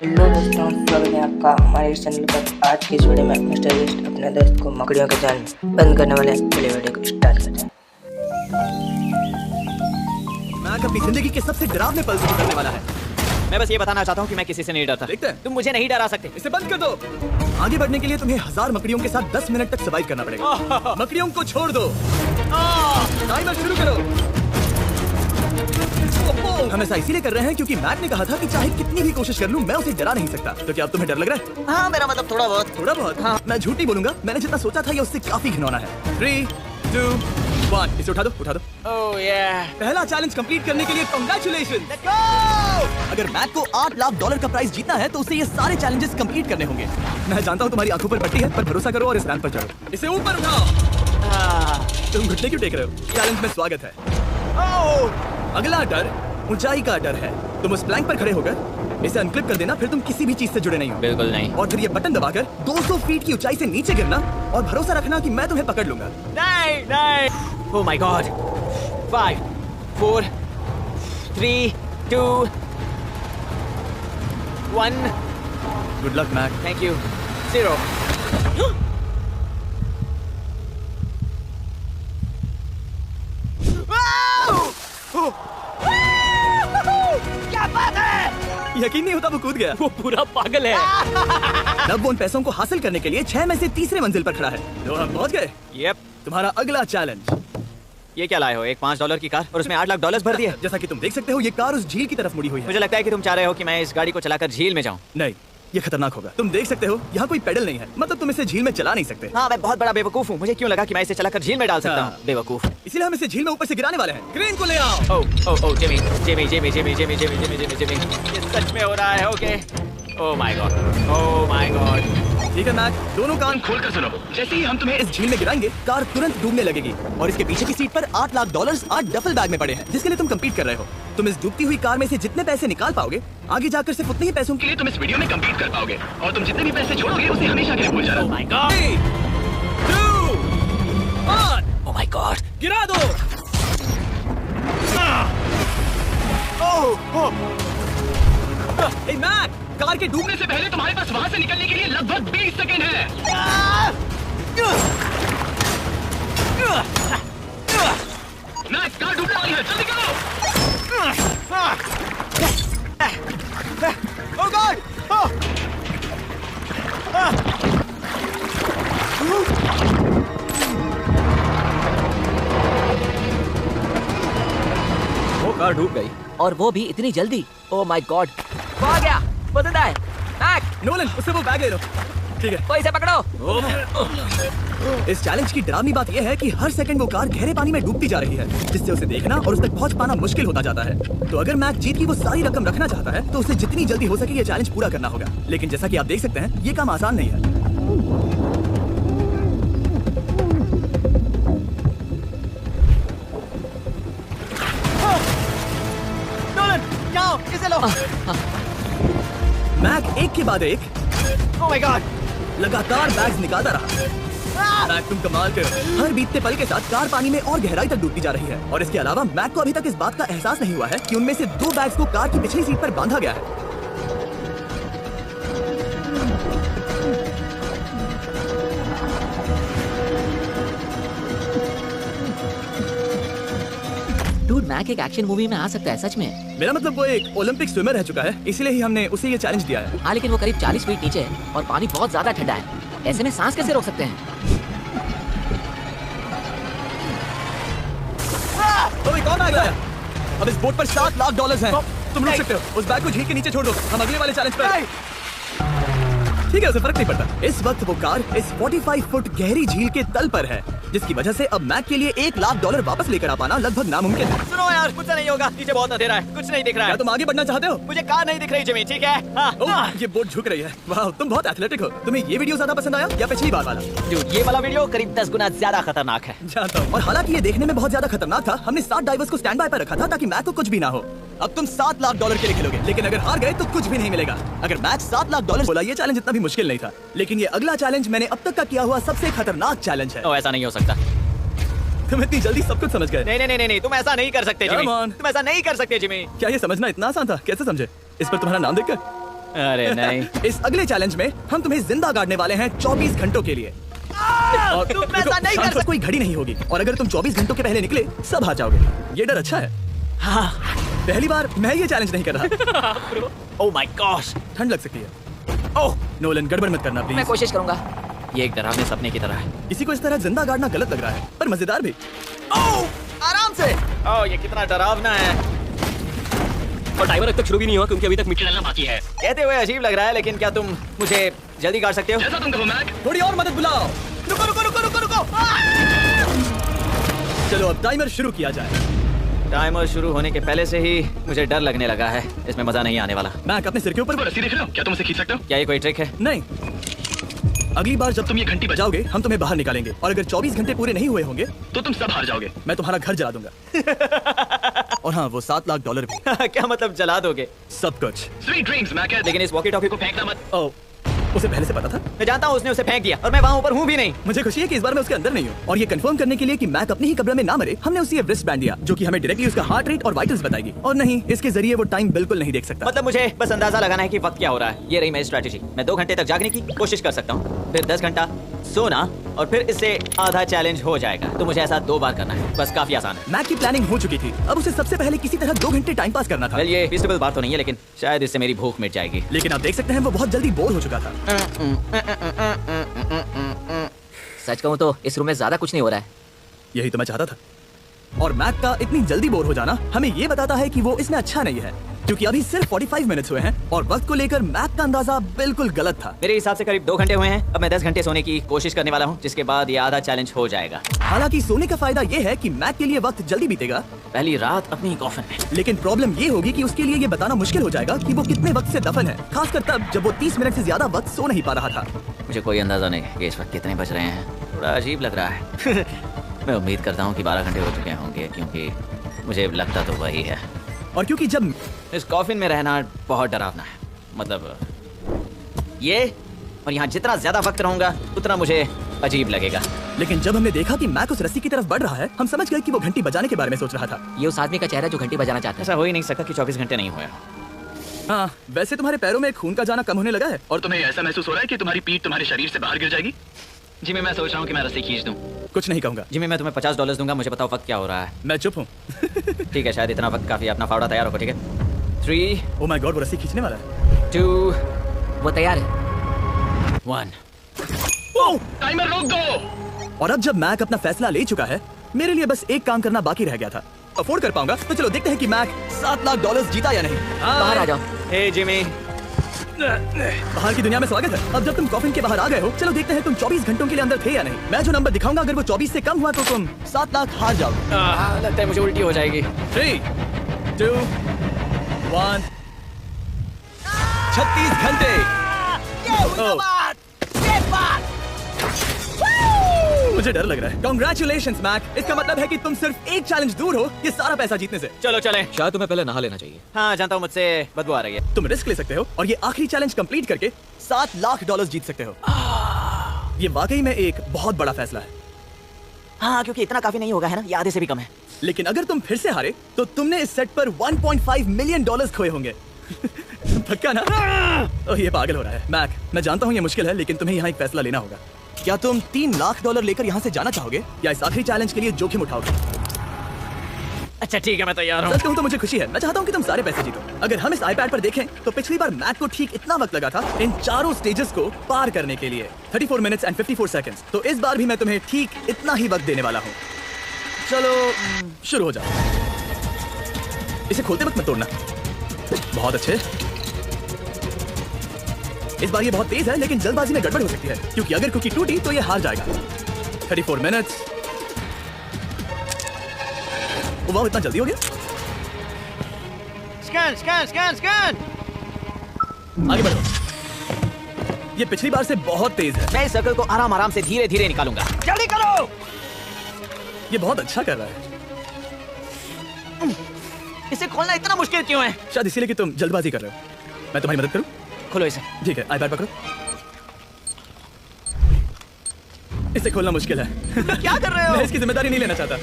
Hello दोस्तों, स्वागत है आपका हमारे चैनल पर। आज की इस वीडियो में मिस्टर बीस्ट अपने दोस्त को मकड़ियों के जाल में बंद करने वाले पहले वीडियो को स्टार्ट करते हैं। मैक अपनी जिंदगी के सबसे डरावने पल से गुजरने वाला है। मैं बस ये बताना चाहता हूँ कि मैं किसी से नहीं डरता। देखते हैं। तुम मुझे नहीं डरा सकते। इसे बंद कर दो। आगे बढ़ने के लिए तुम्हें 1000 मकड़ियों के साथ 10 मिनट तक सर्वाइव करना पड़ेगा। मकड़ियों को छोड़ दो। टाइमर शुरू करो। हम ऐसा इसीलिए कर रहे हैं क्योंकि मैक ने कहा था कि चाहे कितनी भी कोशिश कर लूं मैं उसे डरा नहीं सकता। तो क्या अब तुम्हें डर लग रहा है? हाँ, मेरा मतलब थोड़ा बहुत। हाँ। मैं झूठ नहीं बोलूंगा, मैंने जितना सोचा था ये उससे काफी घिनौना है। 3, 2, 1 इसे उठा दो। ओह yeah। पहला चैलेंज कंप्लीट करने के लिए कांग्रेचुलेशन। अगर मैक को $8 लाख का प्राइज जीतना है तो उसे ये सारे चैलेंजेस कंप्लीट करने होंगे। मैं जानता हूँ तुम्हारी आंखों पर पट्टी है, पर भरोसा करो और इस रैंप पर चढ़ो। इसे ऊपर उठाओ। तुम घुटने क्यों टेक रहे हो? चैलेंज में स्वागत है। अगला डर ऊंचाई का डर है। तुम उस प्लैंक पर खड़े होकर इसे अनक्लिप कर देना, फिर तुम किसी भी चीज से जुड़े नहीं हो। बिल्कुल नहीं। और फिर ये बटन दबाकर 200 फीट की ऊंचाई से नीचे गिरना और भरोसा रखना कि मैं तुम्हें पकड़ लूंगा। नहीं। Oh my god. 5, 4, 3, 2, 1। Good luck Mac. Thank you. 0। क्या बात है? यकीन नहीं होता वो कूद गया। वो पूरा पागल है। अब वो उन पैसों को हासिल करने के लिए 6 में से तीसरे मंजिल पर खड़ा है। तो हम पहुंच गए। यप। तुम्हारा अगला चैलेंज। ये क्या लाए हो? एक $5 की कार और उसमें $8 लाख भर दिए। जैसा कि तुम देख सकते हो ये कार उस झील की तरफ मुड़ी हुई है। मुझे लगता है कि तुम चाह रहे हो कि मैं इस गाड़ी को चलाकर झील में जाऊं। नहीं, ये खतरनाक होगा। तुम देख सकते हो यहाँ कोई पेडल नहीं है, मतलब तुम इसे झील में चला नहीं सकते। हाँ, मैं बहुत बड़ा बेवकूफ हूँ। मुझे क्यों लगा कि मैं इसे चलाकर झील में डाल सकता हाँ। हूँ? बेवकूफ। इसीलिए हम इसे झील में ऊपर से गिराने वाले हैं। क्रेन को ले आओ। ओह जिमी। ये सच में हो रहा है? ओके। Oh my God. ठीक है मैक, दोनों कान खोलकर सुनो। जैसे ही हम तुम्हें इस झील में गिराएंगे कार तुरंत डूबने लगेगी और इसके पीछे की सीट पर $8 लाख 8 डफल बैग में पड़े हैं जिसके लिए तुम कम्पीट कर रहे हो। तुम इस डूबती हुई कार में से जितने पैसे निकाल पाओगे आगे जाकर सिर्फ उतने ही पैसों के लिए तुम इस वीडियो में कम्पीट कर पाओगे और तुम जितने भी पैसे छोड़ोगे उसे हमेशा के लिए भूल जाना। ओह my God. 3, 2, 1 oh my God. गिरा दो। हे मैक, कार के डूबने से पहले तुम्हारे पास वहां से निकलने के लिए लगभग 20 सेकंड है। मैक, कार डूबने वाली है, जल्दी करो। ओह गॉड। वो कार डूब गई। और वो भी इतनी जल्दी। ओह माय गॉड। वो आ गया। वो जिंदा है। मैक, नोलन, उससे वो बैग ले लो। ठीक है। तो इसे पकड़ो। इस चैलेंज की डरावनी बात यह है कि हर सेकंड वो कार गहरे पानी में डूबती जा रही है जिससे उसे देखना और उस तक पहुंच पाना मुश्किल होता जाता है। तो अगर मैक जीत की वो सारी रकम रखना चाहता है तो उसे जितनी जल्दी हो सके ये चैलेंज पूरा करना होगा। लेकिन जैसा कि आप देख सकते हैं ये काम आसान नहीं है। नोलन, जाओ, इसे लो। मैक एक के बाद एक ओह माय गॉड। लगातार बैग्स निकालता रहा। मैक, तुम कमाल कर। हर बीतते पल के साथ कार पानी में और गहराई तक डूबती जा रही है और इसके अलावा मैक को अभी तक इस बात का एहसास नहीं हुआ है कि उनमें से 2 बैग्स को कार की पिछली सीट पर बांधा गया है। डूड, मैक एक एक्शन मूवी में आ सकता है सच में। मेरा मतलब वो एक ओलंपिक स्विमर रह चुका है, इसीलिए ही हमने उसे ये चैलेंज दिया है। हाँ, लेकिन वो करीब 40 फीट नीचे है और पानी बहुत ज्यादा ठंडा है। ऐसे में सांस कैसे रोक सकते हैं? तो एक और बैग लाया। अब इस बोट पर $7 लाख हैं। तुम रुक सकते हो। उस बैग को झील के नीचे छोड़ दो। हम अगले वाले चैलेंज पर। ठीक है, उसे फर्क नहीं पड़ता। इस वक्त वो कार इस 45 फुट गहरी झील के तल पर है जिसकी वजह से अब मैक के लिए $1 लाख वापस लेकर आ पाना लगभग नामुमकिन है। सुनो यार, कुछ नहीं होगा। नीचे बहुत अंधेरा है, कुछ नहीं दिख रहा क्या है। तुम आगे बढ़ना चाहते हो? मुझे कार नहीं दिख रही जिमी, ठीक है? हाँ। ओह, ये बोट झुक रही है। वाह, तुम बहुत एथलेटिक हो। तुम्हें ये वीडियो ज्यादा पसंद आया या पिछली बार वाला? Dude, ये वाला वीडियो करीब 10 गुना ज्यादा खतरनाक है। जानता हूँ। और हालांकि ये देखने में बहुत ज्यादा खतरनाक था, हमने 7 डाइवर्स को स्टैंड बाय पर रखा था ताकि मैक को कुछ भी ना हो। अब तुम $7 लाख के लिए खेलोगे, लेकिन अगर हार गए तो कुछ भी नहीं मिलेगा। अगर मैच $7 लाख बोला, ये चैलेंज इतना भी मुश्किल नहीं था। लेकिन ये अगला चैलेंज मैंने अब तक का किया हुआ सबसे खतरनाक चैलेंज है। ओ, ऐसा नहीं हो सकता। तुम इतनी जल्दी सब कुछ समझ गए? नहीं, तुम ऐसा नहीं कर सकते जिमी। Come on. तुम ऐसा नहीं कर सकते जिमी। क्या ये समझना इतना आसान था? कैसे समझे? इस पर तुम्हारा नाम देखकर अरे नहीं। इस अगले चैलेंज में हम तुम्हें जिंदा गाड़ने वाले हैं 24 घंटों के लिए। और तुम ऐसा नहीं कर सकते। कोई घड़ी नहीं होगी और अगर तुम 24 घंटों के पहले निकले सब हार जाओगे। ये डर अच्छा है। हाँ। पहली बार मैं ये चैलेंज नहीं कर रहा। ओह माय गॉश, ठंड लग सकती है। ओह नोलन गड़बड़ मत करना मैं प्लीज। कोशिश करूंगा। ये एक डरावने सपने की तरह है। किसी को इस तरह जिंदा गाड़ना गलत लग रहा है पर मजेदार भी। ओह आराम से। ओह ये कितना डरावना है। और टाइमर अब तक शुरू भी नहीं हुआ क्योंकि अभी तक मिट्टी डालना बाकी है। कहते हुए अजीब लग रहा है लेकिन क्या तुम मुझे जल्दी गाड़ सकते हो? जैसा तुम कहो मैक। थोड़ी और मदद बुलाओ। रुको रुको रुको रुको रुको। चलो अब टाइमर शुरू किया जाए। टाइमर शुरू होने के पहले से ही मुझे डर लगने लगा है। इसमें मजा नहीं आने वाला। मैक अपने सिर के ऊपर रस्सी देख रहे हो? क्या तुम उसे खींच सकते हो? क्या ये कोई ट्रिक है? नहीं। अगली बार जब तुम ये घंटी बजाओगे हम तुम्हें बाहर निकालेंगे और अगर 24 घंटे पूरे नहीं हुए होंगे तो तुम सब हार जाओगे। मैं तुम्हारा घर जला दूंगा। और हाँ वो $7 लाख भी। क्या मतलब जला दोगे? सब कुछ। Sweet dreams Mac. लेकिन इस वॉकी टॉकी को फेंकना मत। ओह उसे पहले से पता था? मैं जानता हूँ उसने उसे फेंक दिया और मैं वहाँ ऊपर हूँ भी नहीं। मुझे खुशी है कि इस बार मैं उसके अंदर नहीं हूँ और ये कंफर्म करने के लिए कि मैक अपने ही कब्र में ना मरे हमने उसे ये रिस्ट बैंड दिया जो कि हमें डायरेक्टली उसका हार्ट रेट और वाइटल्स बताएगी और नहीं इसके जरिए वो टाइम बिल्कुल नहीं देख सकता। मतलब मुझे बस अंदाजा लगाना है कि वक्त क्या हो रहा है। ये रही मेरी स्ट्रेटेजी। मैं 2 घंटे तक जागने की कोशिश कर सकता हूँ, फिर 10 घंटा सोना और फिर इससे आधा चैलेंज हो जाएगा। तो मुझे ऐसा 2 बार करना है। बस काफी आसान है। मैक की प्लानिंग हो चुकी थी। अब उसे सबसे पहले किसी तरह 2 घंटे टाइम पास करना था। वेल ये फीजिबल बात तो नहीं है लेकिन शायद इससे मेरी भूख मिट जाएगी। लेकिन आप देख सकते हैं वो बहुत जल्दी बोर हो चुका था। सच कहूँ तो इस रूम में ज्यादा कुछ नहीं हो रहा है। यही तो मैं चाहता था। और मैक का इतनी जल्दी बोर हो जाना हमें ये बताता है कि वो इसमें अच्छा नहीं है क्योंकि अभी सिर्फ 45 मिनट्स हुए हैं और वक्त को लेकर मैक का अंदाजा बिल्कुल गलत था। मेरे हिसाब से करीब 2 घंटे हुए हैं। अब मैं 10 घंटे सोने की कोशिश करने वाला हूँ जिसके बाद ये आधा चैलेंज हो जाएगा। हालांकि सोने का फायदा ये है कि मैक के लिए वक्त जल्दी बीतेगा पहली रात अपनी कॉफिन में। लेकिन प्रॉब्लम ये होगी कि उसके लिए ये बताना मुश्किल हो जाएगा कि वो कितने वक्त से दफन है, खासकर तब जब वो 30 मिनट से ज्यादा वक्त सो नहीं पा रहा था। मुझे कोई अंदाजा नहीं कि इस वक्त कितने बज रहे हैं। थोड़ा अजीब लग रहा है। मैं उम्मीद करता हूँ कि 12 घंटे हो चुके होंगे क्योंकि मुझे लगता तो वही है। और क्योंकि जब इस कॉफिन में रहना बहुत डरावना है। मतलब ये और यहाँ जितना ज्यादा वक्त रहूंगा उतना मुझे अजीब लगेगा। लेकिन जब हमने देखा कि मैक उस रस्सी की तरफ बढ़ रहा है हम समझ गए कि वो घंटी बजाने के बारे में सोच रहा था। ये उस आदमी का चेहरा जो घंटी बजाना चाहता है। ऐसा हो ही नहीं सकता कि 24 घंटे नहीं हुए। हाँ वैसे तुम्हारे पैरों में खून का जाना कम होने लगा है। और तुम्हें ऐसा महसूस हो रहा है कि तुम्हारी पीठ तुम्हारे शरीर से बाहर गिर जाएगी? जिमी मैं सोच रहा हूँ कि मैं रस्सी खींच दूँ। कुछ नहीं कहूंगा। जिमी मैं तुम्हें $50 दूंगा। मुझे बताओ वक्त क्या हो रहा है। मैं चुप हूँ। ठीक है शायद इतना वक्त काफी। अपना फावड़ा तैयार होगा। ठीक है 3 ओह माय गॉड वो रस्सी खींचने वाला है। 2 वो तैयार है। 1 टाइमर रोक दो। और अब जब मैक अपना फैसला ले चुका है मेरे लिए बस एक काम करना बाकी रह गया था। अफोर्ड कर पाऊंगा तो चलो देखते हैं कि मैक $7 लाख जीता या नहीं। बाहर आ जाओ। हे जिमी। बाहर की दुनिया में स्वागत है। अब जब तुम कॉफिन के बाहर आ गए हो चलो देखते हैं तुम 24 घंटों के लिए अंदर थे या नहीं। मैं जो नंबर दिखाऊंगा अगर वो 24 से कम हुआ तो तुम 7 लाख हार जाओ। लगता है मुझे उल्टी हो जाएगी। 3 2 1 36 घंटे। मुझे डर लग रहा है। Congratulations Mac. इसका मतलब है कि तुम सिर्फ एक चैलेंज दूर हो ये सारा पैसा जीतने से। चलो चलें। शायद तुम्हें पहले नहा लेना चाहिए। हाँ जानता हूँ मुझसे बदबू आ रही है। तुम रिस्क ले सकते हो और ये आखिरी चैलेंज कंप्लीट करके $7 लाख जीत सकते हो। ये वाकई में एक बहुत बड़ा फैसला है। हाँ क्योंकि इतना काफी नहीं होगा है ना। ये आधे से भी कम है। लेकिन अगर तुम फिर से हारे तो तुमने इस सेट पर $1.5 मिलियन खोए होंगे। पक्का ना? ओह ये पागल हो रहा है। मैक मैं जानता हूँ ये मुश्किल है लेकिन तुम्हें यहाँ एक फैसला लेना होगा। क्या तुम $3 लाख लेकर यहाँ से जाना चाहोगे या इस आखिरी चैलेंज के लिए जोखिम उठाओगे? अच्छा ठीक है मैं तैयार हूँ। सच कहूं तो मुझे खुशी है। मैं चाहता हूँ कि तुम सारे पैसे जीतो। अगर हम इस iPad पर देखें तो पिछली बार मैक को ठीक इतना वक्त लगा था इन चारों स्टेजेस को पार करने के लिए 34 मिनट्स एंड 54 सेकंड्स। तो इस बार भी मैं तुम्हें ठीक इतना ही वक्त देने वाला हूँ। चलो शुरू हो जाओ। इसे खोलते वक्त मत तोड़ना। बहुत अच्छे। इस बार ये बहुत तेज है लेकिन जल्दबाजी में गड़बड़ हो सकती है क्योंकि अगर कुकी टूटी तो ये हार जाएगा। 34 मिनट्स। वाह इतना जल्दी हो गया। Scan scan scan scan. आगे बढ़ो। ये पिछली बार से बहुत तेज है। मैं इस सर्कल को आराम आराम से धीरे धीरे निकालूंगा। जल्दी करो। ये बहुत अच्छा कर रहा है। इसे खोलना इतना मुश्किल क्यों है? शायद इसीलिए कि तुम जल्दबाजी कर रहे हो। मैं तुम्हारी मदद करूं? खोलो इसे। ठीक है iPad पकड़ो। इसे खोलना मुश्किल है। क्या कर रहे हो? मैं इसकी जिम्मेदारी नहीं लेना चाहता।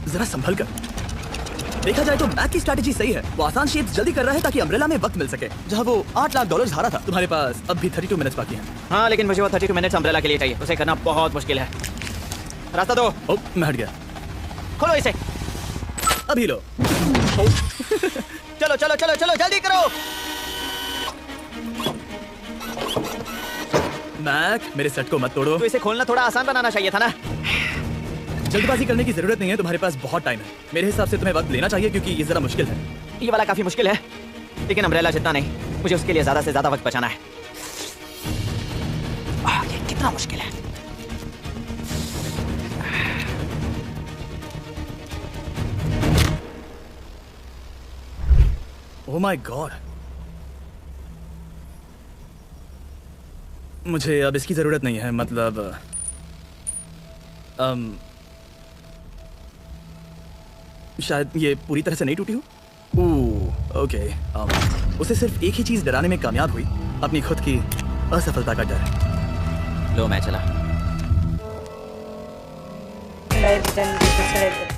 जरा संभल कर। देखा जाए तो मैक की स्ट्रैटेजी सही है। वो आसान शेप्स जल्दी कर रहा है ताकि अम्ब्रेला में वक्त मिल सके। जहाँ वो $8 लाख हारा था, तुम्हारे पास अब भी 32 मिनट्स बाकी हैं। हाँ, लेकिन मुझे वो 32 मिनट्स अम्ब्रेला के लिए चाहिए। उसे करना बहुत मुश्किल है। रास्ता दो। ओ, मैं हट गया। खोलो इसे। अभी लो। चलो चलो चलो चलो, जल्दी करो। मैक, मेरे सेट को मत तोड़ो। तो इसे खोलना थोड़ा आसान बनाना चाहिए था ना। जल्दबाजी करने की जरूरत नहीं है, तुम्हारे पास बहुत टाइम है। मेरे हिसाब से तुम्हें वक्त लेना चाहिए क्योंकि ये जरा मुश्किल है। ये वाला काफी मुश्किल है, लेकिन अम्ब्रेला जितना नहीं। मुझे उसके लिए ज्यादा से ज्यादा वक्त बचाना है। ये कितना मुश्किल है। ओह माय गॉड, मुझे अब इसकी जरूरत नहीं है। मतलब शायद ये पूरी तरह से नहीं टूटी हो। ओके, उसे सिर्फ एक ही चीज डराने में कामयाब हुई, अपनी खुद की असफलता का डर। लो, मैं चला। Like, then dislike.